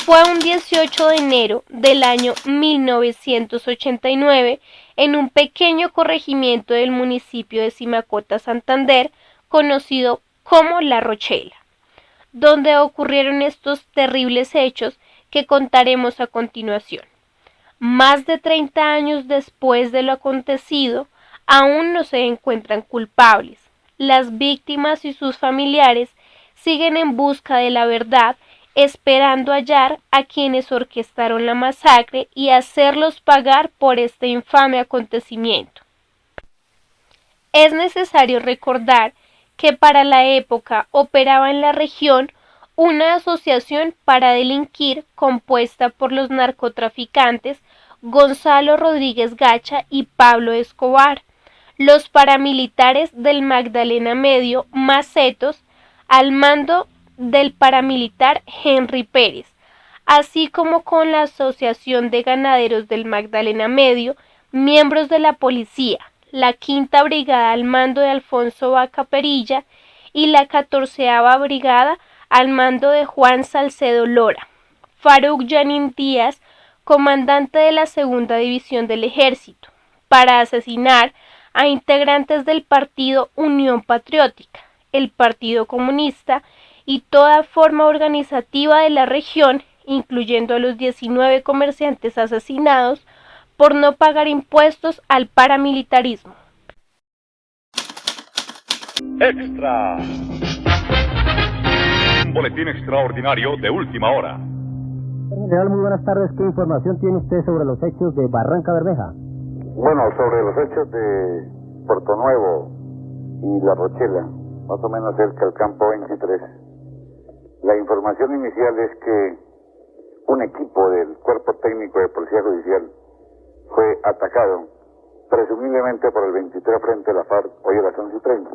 Fue un 18 de enero del año 1989 en un pequeño corregimiento del municipio de Simacota, Santander, conocido como La Rochela, donde ocurrieron estos terribles hechos que contaremos a continuación. Más de 30 años después de lo acontecido, aún no se encuentran culpables. Las víctimas y sus familiares siguen en busca de la verdad, esperando hallar a quienes orquestaron la masacre y hacerlos pagar por este infame acontecimiento. Es necesario recordar que para la época operaba en la región una asociación para delinquir compuesta por los narcotraficantes Gonzalo Rodríguez Gacha y Pablo Escobar, los paramilitares del Magdalena Medio Macetos, al mando del paramilitar Henry Pérez, así como con la Asociación de Ganaderos del Magdalena Medio, miembros de la policía, la Quinta Brigada al mando de Alfonso Vaca Perilla y la 14ª Brigada al mando de Juan Salcedo Lora. Faruk Yanin Díaz, comandante de la Segunda División del Ejército, para asesinar a integrantes del partido Unión Patriótica, el Partido Comunista y toda forma organizativa de la región, incluyendo a los 19 comerciantes asesinados por no pagar impuestos al paramilitarismo. Extra. Un boletín extraordinario de última hora. General, muy buenas tardes. ¿Qué información tiene usted sobre los hechos de Barranca Bermeja? Bueno, sobre los hechos de Puerto Nuevo y La Rochela, más o menos cerca del campo 23. La información inicial es que un equipo del Cuerpo Técnico de Policía Judicial fue atacado, presumiblemente por el 23 frente a la FARC, hoy a las 11:30.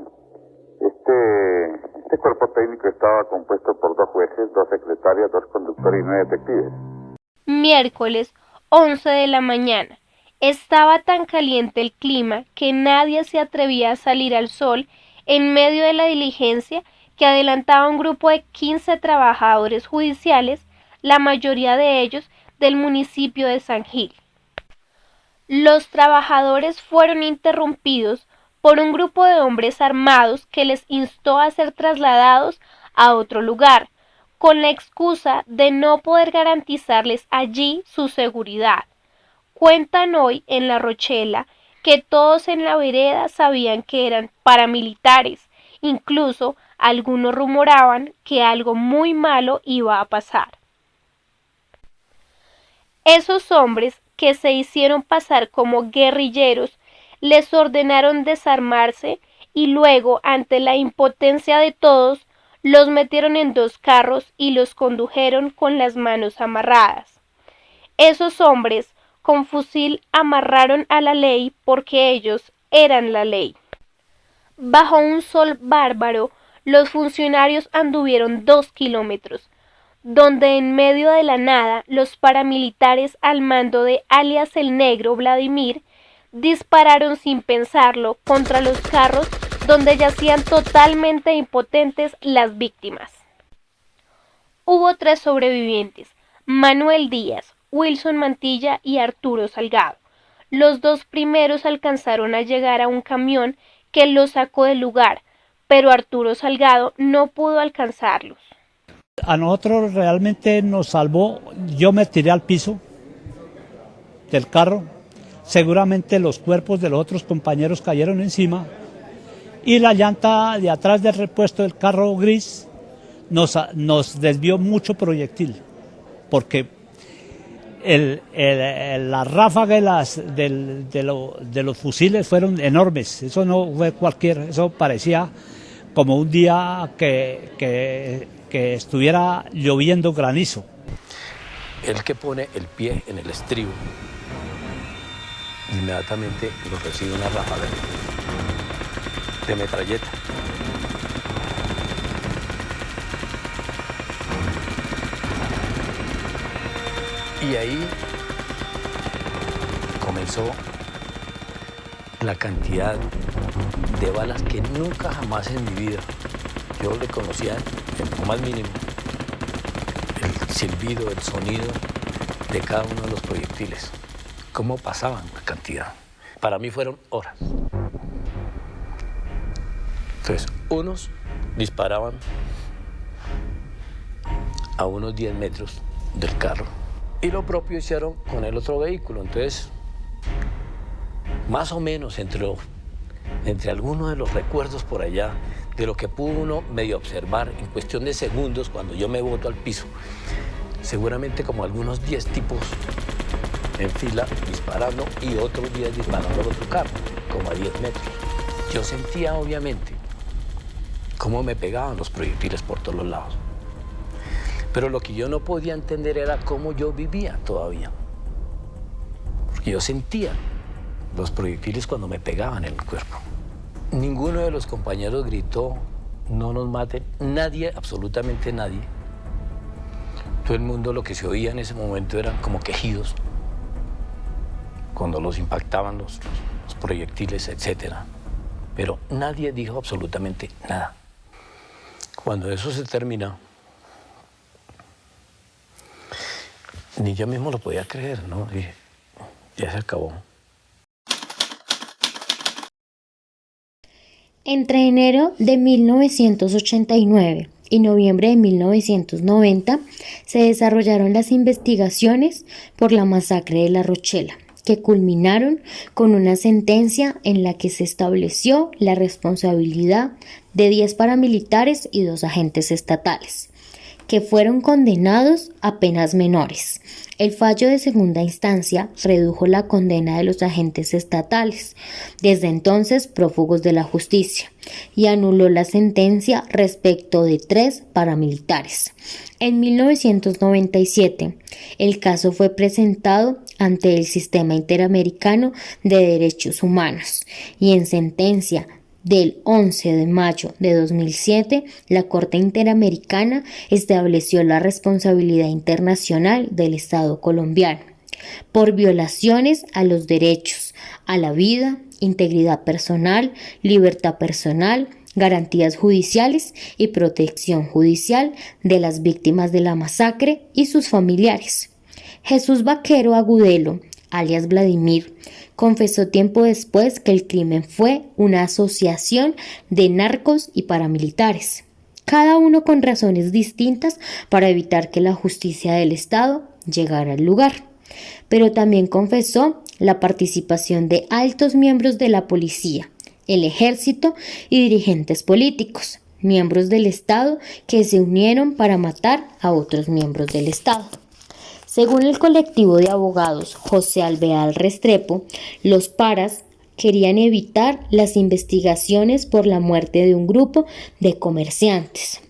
Este cuerpo técnico estaba compuesto por 2 jueces, 2 secretarias, 2 conductores y 9 detectives. Miércoles 11 de la mañana. Estaba tan caliente el clima que nadie se atrevía a salir al sol en medio de la diligencia que adelantaba un grupo de 15 trabajadores judiciales, la mayoría de ellos del municipio de San Gil. Los trabajadores fueron interrumpidos por un grupo de hombres armados que les instó a ser trasladados a otro lugar, con la excusa de no poder garantizarles allí su seguridad. Cuentan hoy en La Rochela que todos en la vereda sabían que eran paramilitares, incluso algunos rumoraban que algo muy malo iba a pasar. Esos hombres, que se hicieron pasar como guerrilleros, les ordenaron desarmarse y luego, ante la impotencia de todos, los metieron en 2 carros y los condujeron con las manos amarradas. Esos hombres, con fusil, amarraron a la ley porque ellos eran la ley. Bajo un sol bárbaro, los funcionarios anduvieron 2 kilómetros, donde en medio de la nada los paramilitares al mando de alias el Negro Vladimir dispararon sin pensarlo contra los carros donde yacían totalmente impotentes las víctimas. Hubo 3 sobrevivientes: Manuel Díaz, Wilson Mantilla y Arturo Salgado. Los 2 primeros alcanzaron a llegar a un camión que los sacó del lugar, pero Arturo Salgado no pudo alcanzarlos. A nosotros realmente nos salvó, yo me tiré al piso del carro, seguramente los cuerpos de los otros compañeros cayeron encima y la llanta de atrás del repuesto del carro gris nos desvió mucho proyectil, porque la ráfaga de los fusiles fueron enormes, eso no fue eso parecía como un día que estuviera lloviendo granizo. El que pone el pie en el estribo, inmediatamente lo recibe una ráfaga de metralleta. Y ahí comenzó la cantidad de balas que nunca jamás en mi vida yo le conocía en lo más mínimo. silbido, el sonido de cada uno de los proyectiles. Cómo pasaban la cantidad. Para mí fueron horas. Entonces, unos disparaban a unos 10 metros del carro. Y lo propio hicieron con el otro vehículo. Entonces, más o menos entre algunos de los recuerdos por allá, de lo que pudo uno medio observar en cuestión de segundos cuando yo me boto al piso, seguramente como algunos 10 tipos en fila disparando y otros 10 disparando al otro carro, como a 10 metros. Yo sentía obviamente cómo me pegaban los proyectiles por todos los lados. Pero lo que yo no podía entender era cómo yo vivía todavía. Porque yo sentía los proyectiles cuando me pegaban en el cuerpo. Ninguno de los compañeros gritó, no nos maten. Nadie, absolutamente nadie. Todo el mundo lo que se oía en ese momento eran como quejidos cuando los impactaban los proyectiles, etc. Pero nadie dijo absolutamente nada. Cuando eso se terminó, ni yo mismo lo podía creer, ¿no? Dije, ya se acabó. Entre enero de 1989 y noviembre de 1990 se desarrollaron las investigaciones por la masacre de La Rochela, que culminaron con una sentencia en la que se estableció la responsabilidad de 10 paramilitares y 2 agentes estatales, que fueron condenados a penas menores. El fallo de segunda instancia redujo la condena de los agentes estatales, desde entonces prófugos de la justicia, y anuló la sentencia respecto de 3 paramilitares. En 1997, el caso fue presentado ante el Sistema Interamericano de Derechos Humanos y en sentencia del 11 de mayo de 2007, la Corte Interamericana estableció la responsabilidad internacional del Estado colombiano por violaciones a los derechos a la vida, integridad personal, libertad personal, garantías judiciales y protección judicial de las víctimas de la masacre y sus familiares. Jesús Vaquero Agudelo, alias Vladimir, confesó tiempo después que el crimen fue una asociación de narcos y paramilitares, cada uno con razones distintas para evitar que la justicia del Estado llegara al lugar. Pero también confesó la participación de altos miembros de la policía, el ejército y dirigentes políticos, miembros del Estado que se unieron para matar a otros miembros del Estado. Según el colectivo de abogados José Alvear Restrepo, los paras querían evitar las investigaciones por la muerte de un grupo de comerciantes.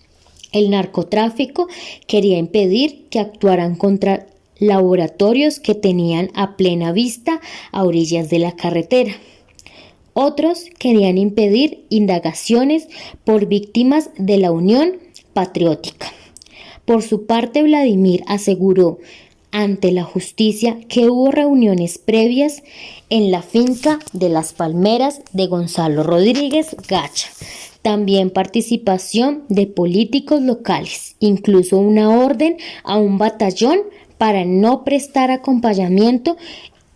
El narcotráfico quería impedir que actuaran contra laboratorios que tenían a plena vista a orillas de la carretera. Otros querían impedir indagaciones por víctimas de la Unión Patriótica. Por su parte, Vladimir aseguró ante la justicia que hubo reuniones previas en la finca de Las Palmeras de Gonzalo Rodríguez Gacha. También participación de políticos locales, incluso una orden a un batallón para no prestar acompañamiento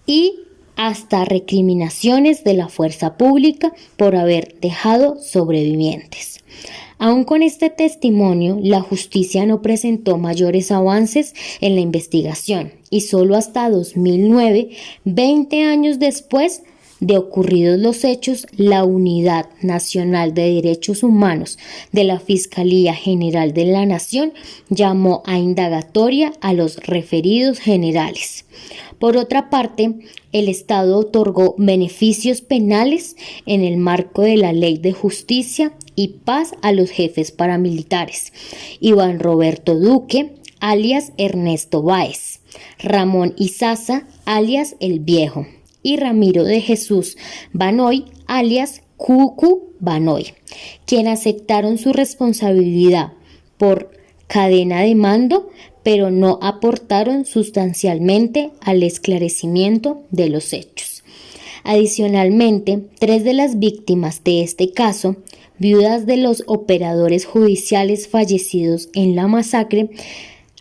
y hasta recriminaciones de la fuerza pública por haber dejado sobrevivientes. Aún con este testimonio, la justicia no presentó mayores avances en la investigación y solo hasta 2009, 20 años después de ocurridos los hechos, la Unidad Nacional de Derechos Humanos de la Fiscalía General de la Nación llamó a indagatoria a los referidos generales. Por otra parte, el Estado otorgó beneficios penales en el marco de la Ley de Justicia y Paz a los jefes paramilitares: Iván Roberto Duque, alias Ernesto Báez, Ramón Izaza, alias El Viejo, y Ramiro de Jesús Banoy, alias Cucu Banoy, quienes aceptaron su responsabilidad por cadena de mando, pero no aportaron sustancialmente al esclarecimiento de los hechos. Adicionalmente, 3 de las víctimas de este caso, viudas de los operadores judiciales fallecidos en la masacre,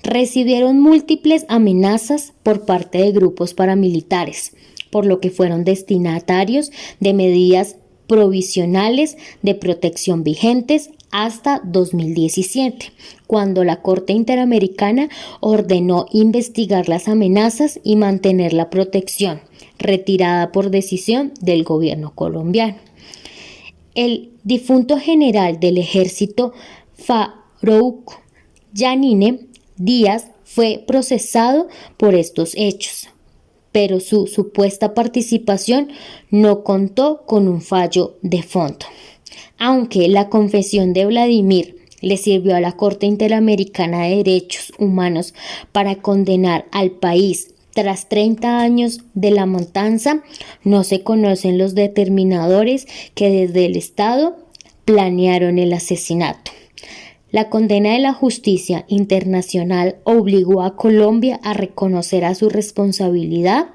recibieron múltiples amenazas por parte de grupos paramilitares, por lo que fueron destinatarios de medidas provisionales de protección vigentes hasta 2017, cuando la Corte Interamericana ordenó investigar las amenazas y mantener la protección, retirada por decisión del gobierno colombiano. El difunto general del ejército Farouk Yanine Díaz fue procesado por estos hechos, pero su supuesta participación no contó con un fallo de fondo. Aunque la confesión de Vladimir le sirvió a la Corte Interamericana de Derechos Humanos para condenar al país tras 30 años de la matanza, no se conocen los determinadores que desde el Estado planearon el asesinato. La condena de la justicia internacional obligó a Colombia a reconocer a su responsabilidad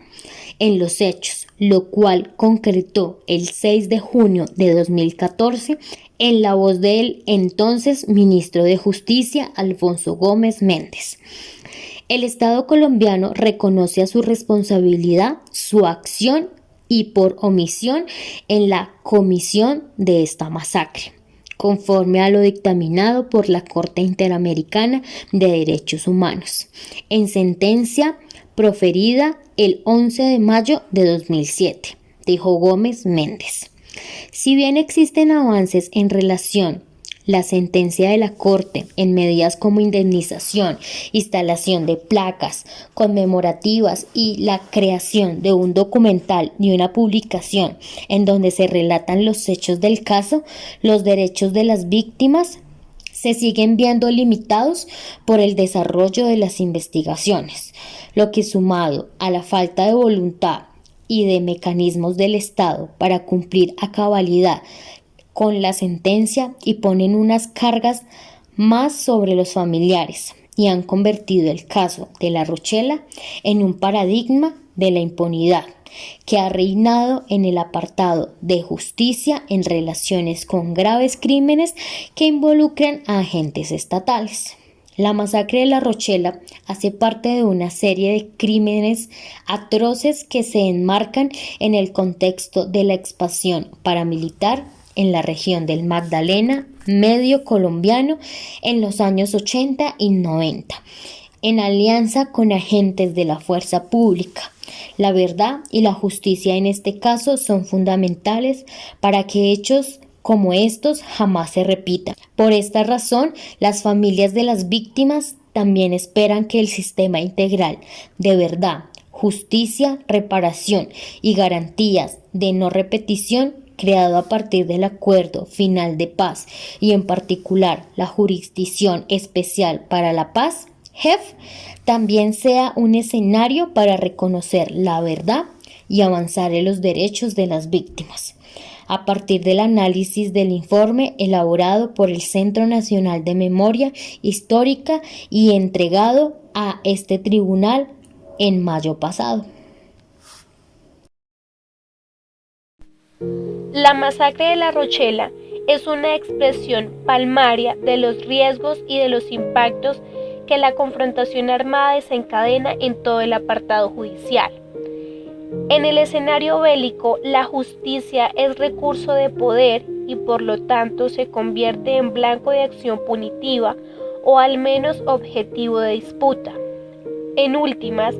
en los hechos, lo cual concretó el 6 de junio de 2014 en la voz del entonces ministro de Justicia, Alfonso Gómez Méndez. El Estado colombiano reconoce a su responsabilidad, su acción y por omisión en la comisión de esta masacre, conforme a lo dictaminado por la Corte Interamericana de Derechos Humanos, en sentencia proferida el 11 de mayo de 2007, dijo Gómez Méndez. Si bien existen avances en relación la sentencia de la Corte en medidas como indemnización, instalación de placas conmemorativas y la creación de un documental y una publicación en donde se relatan los hechos del caso, los derechos de las víctimas se siguen viendo limitados por el desarrollo de las investigaciones, lo que sumado a la falta de voluntad y de mecanismos del Estado para cumplir a cabalidad con la sentencia y ponen unas cargas más sobre los familiares y han convertido el caso de La Rochela en un paradigma de la impunidad que ha reinado en el apartado de justicia en relaciones con graves crímenes que involucran a agentes estatales. La masacre de La Rochela hace parte de una serie de crímenes atroces que se enmarcan en el contexto de la expansión paramilitar en la región del Magdalena medio colombiano en los años 80 y 90, en alianza con agentes de la fuerza pública. La verdad y la justicia en este caso son fundamentales para que hechos como estos jamás se repitan. Por esta razón, las familias de las víctimas también esperan que el sistema integral de verdad, justicia, reparación y garantías de no repetición creado a partir del Acuerdo Final de Paz y en particular la Jurisdicción Especial para la Paz, JEF, también sea un escenario para reconocer la verdad y avanzar en los derechos de las víctimas. A partir del análisis del informe elaborado por el Centro Nacional de Memoria Histórica y entregado a este tribunal en mayo pasado. La masacre de La Rochela es una expresión palmaria de los riesgos y de los impactos que la confrontación armada desencadena en todo el apartado judicial. En el escenario bélico, la justicia es recurso de poder y por lo tanto se convierte en blanco de acción punitiva o al menos objetivo de disputa. En últimas,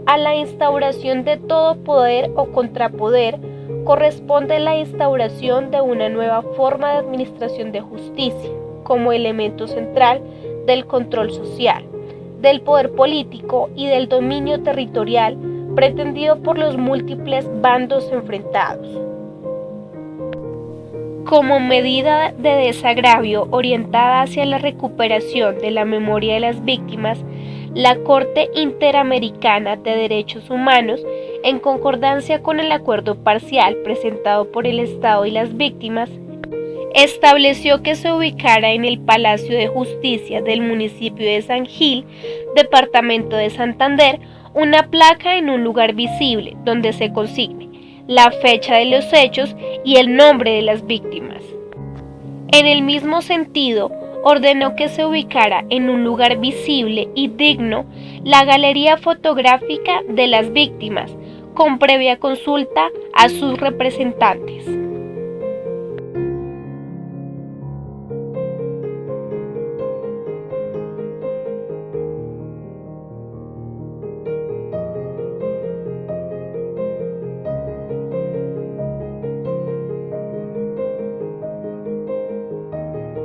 a la instauración de todo poder o contrapoder corresponde la instauración de una nueva forma de administración de justicia, como elemento central del control social, del poder político y del dominio territorial pretendido por los múltiples bandos enfrentados. Como medida de desagravio orientada hacia la recuperación de la memoria de las víctimas, la Corte Interamericana de Derechos Humanos, en concordancia con el acuerdo parcial presentado por el Estado y las víctimas, estableció que se ubicara en el Palacio de Justicia del municipio de San Gil, departamento de Santander, una placa en un lugar visible donde se consigne la fecha de los hechos y el nombre de las víctimas. En el mismo sentido, ordenó que se ubicara en un lugar visible y digno la galería fotográfica de las víctimas, con previa consulta a sus representantes.